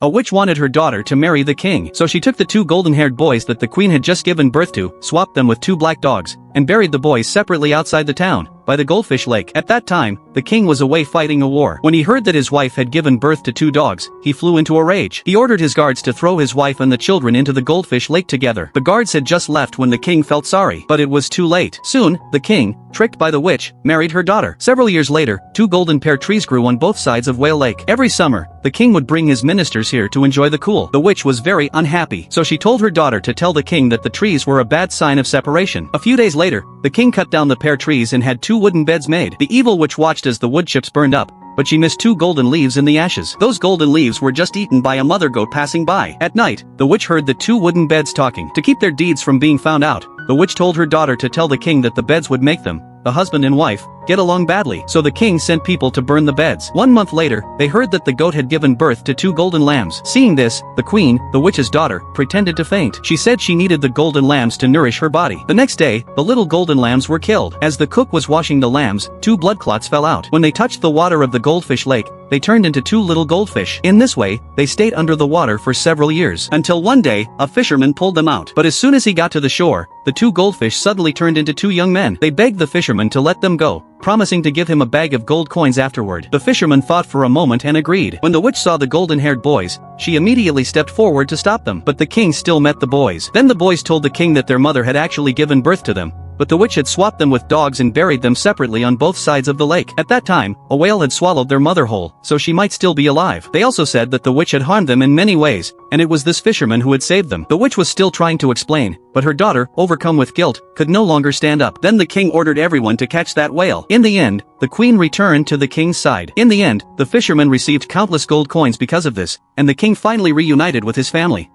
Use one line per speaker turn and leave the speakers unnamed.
A witch wanted her daughter to marry the king, so she took the two golden-haired boys that the queen had just given birth to, swapped them with two black dogs, and buried the boys separately outside the town, by the Goldfish Lake. At that time, the king was away fighting a war. When he heard that his wife had given birth to two dogs, he flew into a rage. He ordered his guards to throw his wife and the children into the Goldfish Lake together. The guards had just left when the king felt sorry, but it was too late. Soon, the king, tricked by the witch, married her daughter. Several years later, two golden pear trees grew on both sides of Whale Lake. Every summer, the king would bring his ministers here to enjoy the cool. The witch was very unhappy, so she told her daughter to tell the king that the trees were a bad sign of separation. A few days later, the king cut down the pear trees and had two wooden beds made. The evil witch watched as the wood chips burned up, but she missed two golden leaves in the ashes. Those golden leaves were just eaten by a mother goat passing by. At night, the witch heard the two wooden beds talking. To keep their deeds from being found out, the witch told her daughter to tell the king that the beds would make them, the husband and wife, get along badly. So the king sent people to burn the beds. 1 month later, they heard that the goat had given birth to two golden lambs. Seeing this, the queen, the witch's daughter, pretended to faint. She said she needed the golden lambs to nourish her body. The next day, the little golden lambs were killed. As the cook was washing the lambs, two blood clots fell out. When they touched the water of the Goldfish Lake, they turned into two little goldfish. In this way, they stayed under the water for several years, until one day, a fisherman pulled them out. But as soon as he got to the shore, the two goldfish suddenly turned into two young men. They begged the fisherman to let them go, promising to give him a bag of gold coins afterward. The fisherman thought for a moment and agreed. When the witch saw the golden-haired boys, she immediately stepped forward to stop them. But the king still met the boys. Then the boys told the king that their mother had actually given birth to them, but the witch had swapped them with dogs and buried them separately on both sides of the lake. At that time, a whale had swallowed their mother whole, so she might still be alive. They also said that the witch had harmed them in many ways, and it was this fisherman who had saved them. The witch was still trying to explain, but her daughter, overcome with guilt, could no longer stand up. Then the king ordered everyone to catch that whale. In the end, the queen returned to the king's side. In the end, the fisherman received countless gold coins because of this, and the king finally reunited with his family.